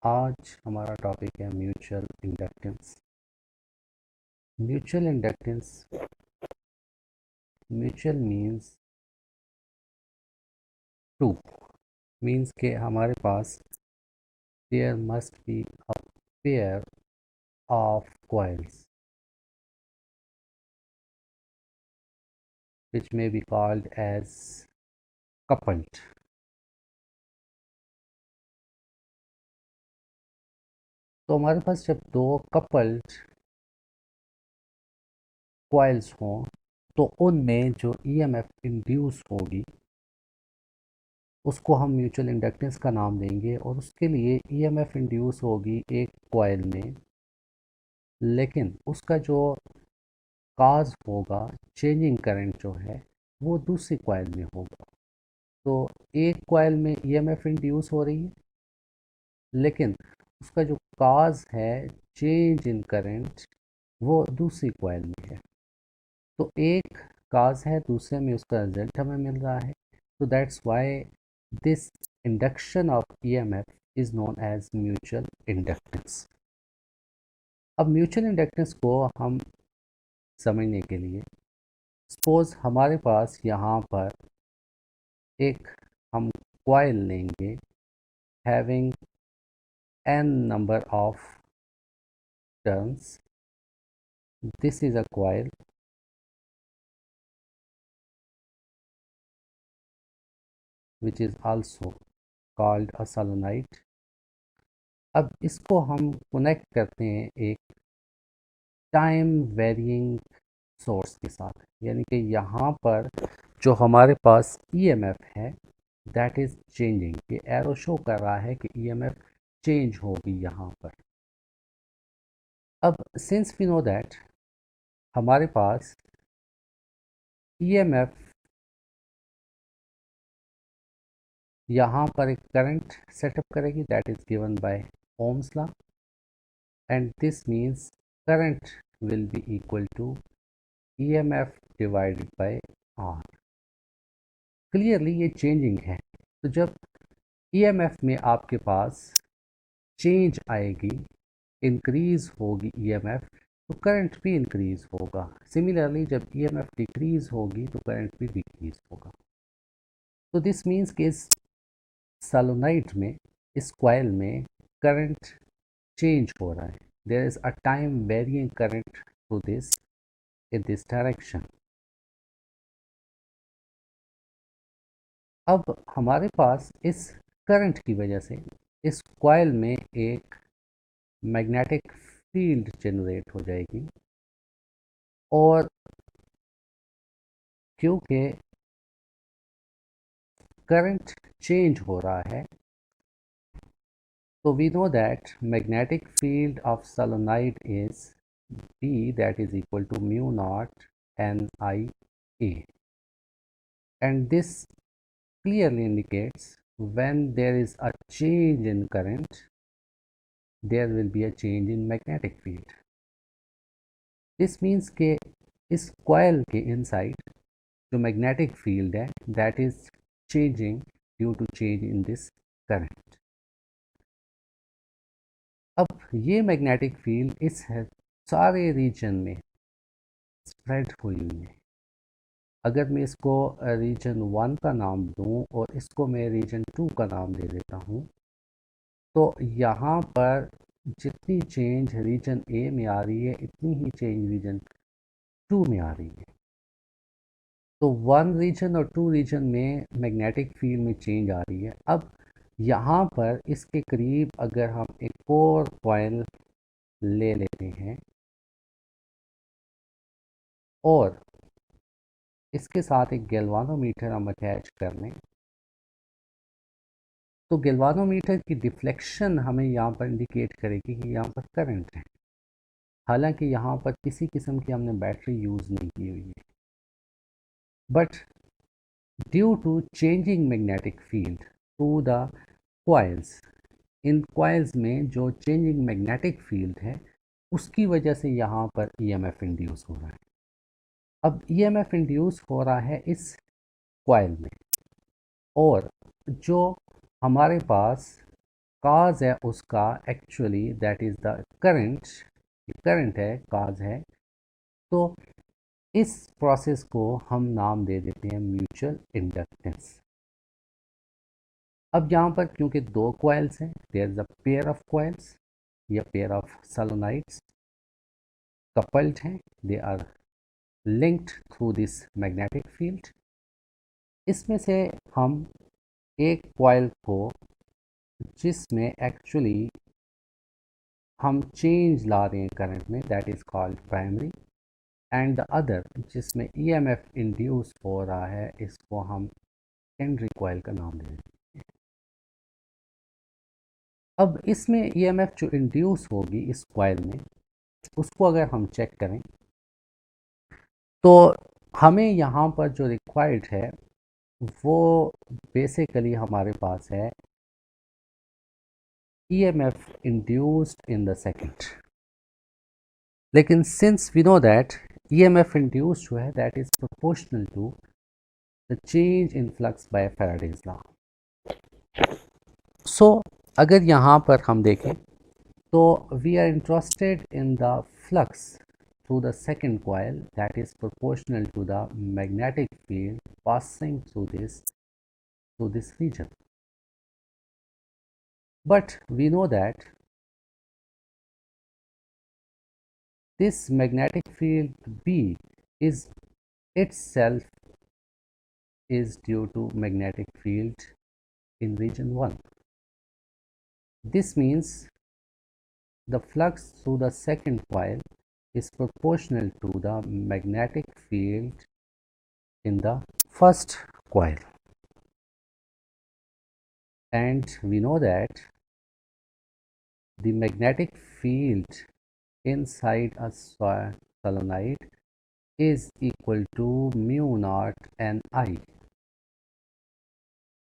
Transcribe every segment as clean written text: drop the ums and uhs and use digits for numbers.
आज हमारा टॉपिक है mutual inductance. Mutual inductance mutual means two means के हमारे पास there must be a pair of coils which may be called as coupled। तो हमारे पास जब दो कपल्ड coils हों तो उनमें जो ईएमएफ इंड्यूस होगी उसको हम म्यूचुअल इंडक्टेंस का नाम देंगे, और उसके लिए ईएमएफ इंड्यूस होगी एक कॉइल में, लेकिन उसका जो काज होगा, चेंजिंग करंट जो है वो दूसरी कॉइल में होगा। तो एक कॉइल में ईएमएफ इंड्यूस हो रही है, लेकिन उसका जो काज है, चेंज इन करंट, वो दूसरी कॉइल में है। तो एक काज है, दूसरे में उसका रिजल्ट हमें मिल रहा है। तो that's why this induction of EMF is known as mutual inductance. अब म्यूचुअल इंडक्टेंस को हम समझने के लिए सपोज हमारे पास यहाँ पर एक हम कॉइल लेंगे having n number of turns. This is a coil which is also called a solenoid। अब इसको हम कनेक्ट करते हैं एक टाइम वेरिइंग सोर्स के साथ, यानी कि यहाँ पर जो हमारे पास ईएमएफ है दैट इज़ चेंजिंग। ये एरो शो कर रहा है कि ईएमएफ चेंज होगी यहाँ पर। अब सिंस वी नो दैट हमारे पास ईएमएफ यहाँ पर एक करंट सेटअप करेगी that is given by Ohm's law, and this means current will be equal to EMF divided by R। Clearly ये चेंजिंग है। तो जब EMF में आपके पास चेंज आएगी, इंक्रीज होगी EMF, तो करंट भी इंक्रीज होगा। सिमिलरली जब EMF डिक्रीज होगी तो करंट भी डिक्रीज होगा। तो दिस मीन्स कि इस सोलेनोइड में, इस कॉइल में करंट चेंज हो रहा है। There is a time varying current through this in this direction। अब हमारे पास इस करंट की वजह से इस कॉइल में एक मैग्नेटिक फील्ड जनरेट हो जाएगी, और क्योंकि करंट चेंज हो रहा है तो we know that magnetic field of solenoid is B, that is equal to mu naught NIA, and this clearly indicates when there is a change in current there will be a change in magnetic field। this means के इस coil के inside जो magnetic field है that is changing due to change in this current। अब ये magnetic field इस सारे reason में स्प्रेड हुई हुई है। अगर मैं इसको रीजन 1 का नाम दूं और इसको मैं रीजन 2 का नाम दे देता हूं, तो यहाँ पर जितनी चेंज रीजन ए में आ रही है इतनी ही चेंज रीजन 2 में आ रही है। तो 1 रीजन और 2 रीजन में मैग्नेटिक फील्ड में चेंज आ रही है। अब यहाँ पर इसके करीब अगर हम एक और कॉइल ले लेते हैं और इसके साथ एक गैल्वानोमीटर हम अटैच कर लें, तो गैल्वानोमीटर की डिफ्लेक्शन हमें यहाँ पर इंडिकेट करेगी कि यहाँ पर करंट है, हालांकि यहाँ पर किसी किस्म की हमने बैटरी यूज़ नहीं की हुई है। But due to changing magnetic field to the coils, इन कॉइल्स में जो चेंजिंग मैग्नेटिक फील्ड है उसकी वजह से यहाँ पर ईएमएफ इंड्यूस हो रहा है। अब ईएमएफ इंड्यूस हो रहा है इस कॉइल में, और जो हमारे पास काज है उसका actually that is the current, current है, काज है। तो इस प्रोसेस को हम नाम दे देते हैं म्यूचुअल इंडक्टेंस। अब यहाँ पर क्योंकि दो कॉइल्स हैं, there is a pair of coils या पेयर ऑफ सोलेनॉइड्स कपल्ड हैं, they are linked through this magnetic field. इसमें से हम एक कॉइल को जिसमें एक्चुअली हम चेंज ला रहे हैं करंट में, that is called primary, and the other जिसमें ईएमएफ इंड्यूस हो रहा है, इसको हम सेकेंडरी कॉइल का नाम दे दें। अब इसमें ईएमएफ जो इंड्यूस होगी इस कॉइल में, उसको अगर हम चेक करें तो हमें यहाँ पर जो रिक्वायर्ड है वो बेसिकली हमारे पास है EMF induced in the second। लेकिन since we know that EMF induced जो है that is proportional to the change in flux by Faraday's law. So अगर यहाँ पर हम देखें तो we are interested in the flux through the second coil that is proportional to the magnetic field passing through this region. But we know that this magnetic field B is itself is due to magnetic field in region 1. This means the flux through the second coil is proportional to the magnetic field in the first coil, and we know that the magnetic field inside a solenoid is equal to mu naught Ni.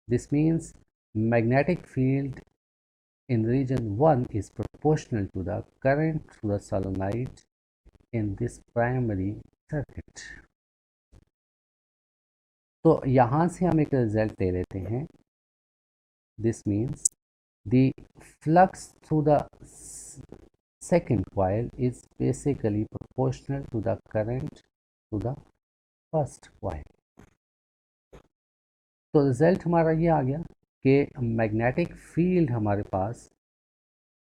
This means magnetic field in region 1 is proportional to the current through the solenoid in this primary circuit. तो यहाँ से हम एक result ले लेते हैं। This means the flux through the second coil is basically proportional to the current to the first coil। तो result हमारा ये आ गया कि मैग्नेटिक फील्ड हमारे पास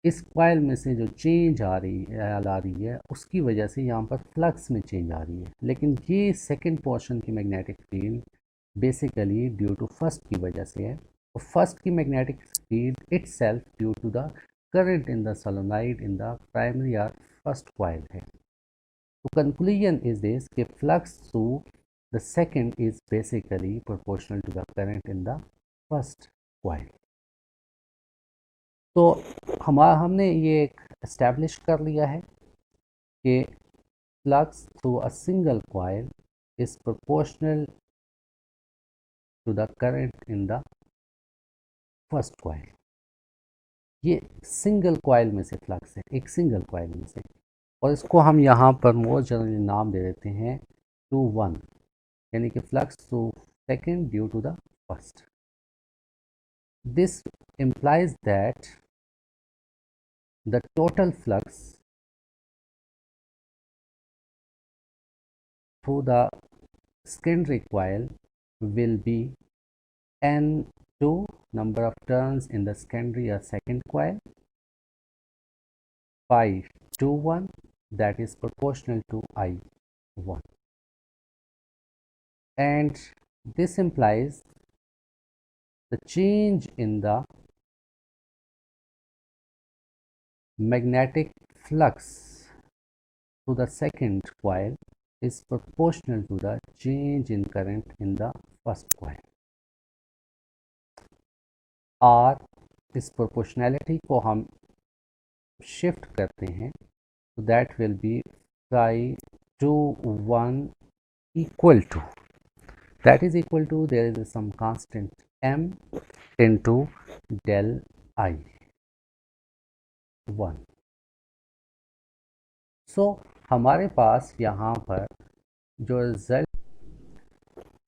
इस कॉइल में से जो चेंज आ रही है उसकी वजह से यहाँ पर फ्लक्स में चेंज आ रही है, लेकिन ये सेकंड पोर्शन की magnetic field basically due to first की वजह से है, और फर्स्ट की magnetic field itself due to the current in the solenoid in the primary और फर्स्ट कॉइल है। तो कंक्लूजन इज दिस कि flux through the second is basically proportional to the current in the first coil. तो हमने ये establish कर लिया है कि flux through a single coil is proportional to the current in the first coil. ये single coil में से फ्लक्स है, एक सिंगल कॉइल में से, और इसको हम यहाँ पर मोर जनरली नाम दे देते हैं टू वन, यानी कि flux through second due to the first. This implies that the total flux through the secondary coil will be N2 number of turns in the secondary or second coil by 2 1, that is proportional to I1, and this implies the change in the magnetic flux to the second coil is proportional to the change in current in the first coil। और इस proportionality को हम shift करते हैं तो that will be 5 to 1 equal to, that is equal to, there is some constant m into del I1। सो हमारे पास यहाँ पर जो रिजल्ट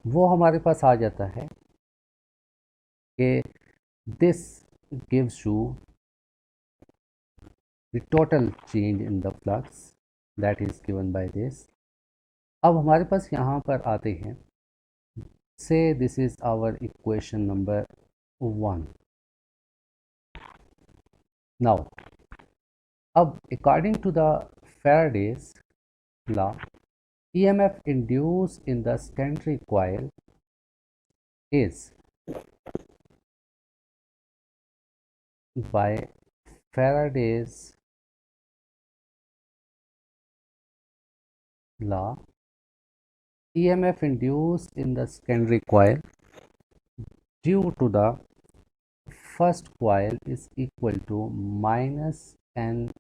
वो हमारे पास आ जाता है कि this gives you the total change in the flux that is given by this. अब हमारे पास यहाँ पर आते हैं, say this is our equation number 1. Now अब according to the Faraday's law, EMF induced in the secondary coil is by Faraday's law, EMF induced in the secondary coil due to the first coil is equal to minus N2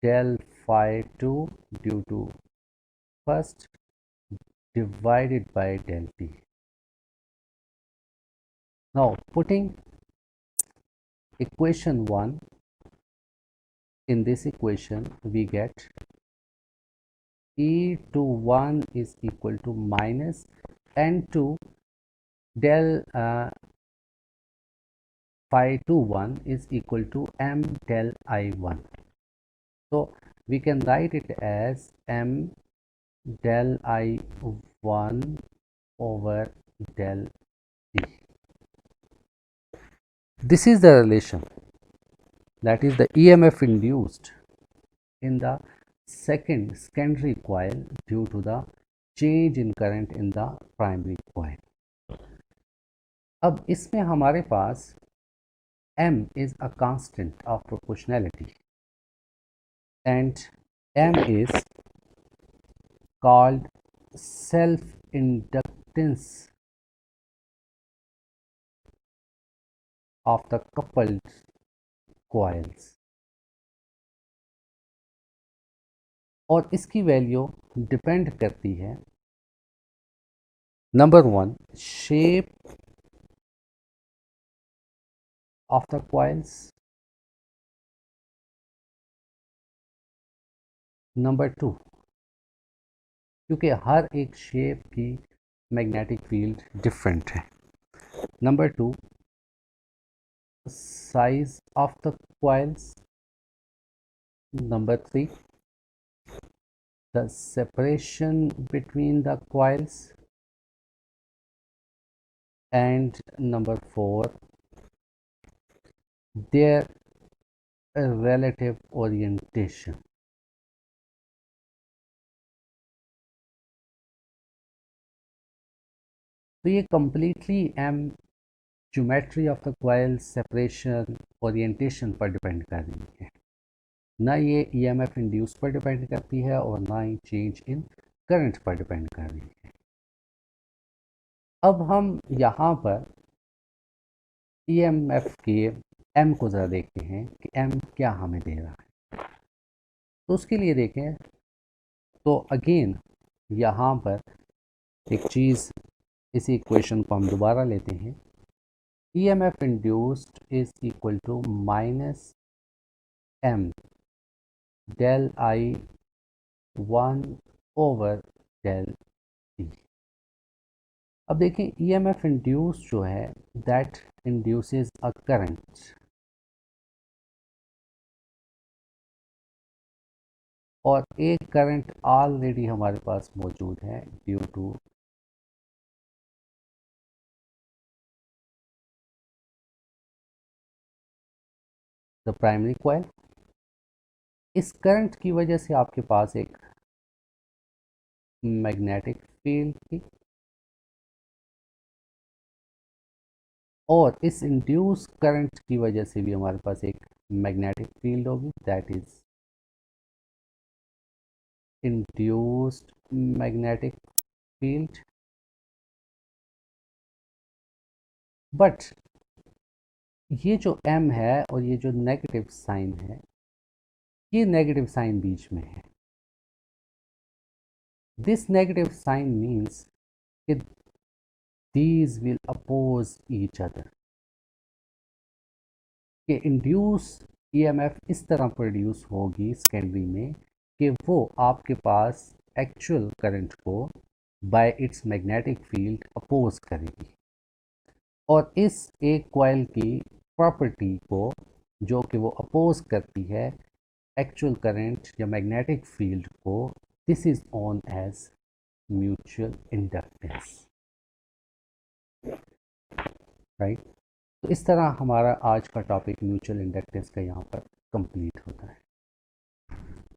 del phi 2 due to first divided by del T. Now putting equation 1 in this equation, we get E to 1 is equal to minus N2 del phi to 1 is equal to M del I1. So we can write it as M del I1 over del T. This is the relation, that is the EMF induced in the secondary coil due to the change in current in the primary coil. अब इसमें हमारे पास M is a constant of proportionality and M is called self-inductance of the coupled coils और इसकी value depend करती है number 1 shape of the coils, number 2 क्योंकि हर एक shape की मैग्नेटिक फील्ड डिफरेंट है, number 2 size of the coils, number 3 the separation between the coils, and number 4 their relative orientation. तो ये completely geometry of the coil, separation, orientation पर depend कर रही है, ना ये EMF इंड्यूस पर डिपेंड करती है और ना ही चेंज इन करंट पर डिपेंड कर रही है। अब हम यहाँ पर EMF के M को ज़रा देखते हैं कि M क्या हमें दे रहा है। तो उसके लिए देखें तो अगेन यहाँ पर एक चीज़, इसी इक्वेशन को हम दोबारा लेते हैं, EMF induced is equal to minus M del I1 over del T। अब देखें EMF induced जो है that induces a current, और एक करंट ऑलरेडी हमारे पास मौजूद है due to the primary coil. इस करंट की वजह से आपके पास एक मैग्नेटिक फील्ड थी और इस इंड्यूस करंट की वजह से भी हमारे पास एक मैग्नेटिक फील्ड होगी, that is induced magnetic field. But ये जो M है और ये जो नेगेटिव साइन है, ये नेगेटिव साइन बीच में है। दिस नेगेटिव साइन मीन्स कि these will oppose each other, कि इंड्यूस EMF इस तरह प्रोड्यूस होगी सेकेंडरी में कि वो आपके पास एक्चुअल करंट को by its magnetic field oppose करेगी, और इस एक कॉइल की प्रॉपर्टी को जो कि वो अपोज करती है एक्चुअल करंट या मैग्नेटिक फील्ड को, this is known as mutual inductance, right. तो इस तरह हमारा आज का टॉपिक म्यूचुअल इंडक्टेंस का यहाँ पर कंप्लीट होता है।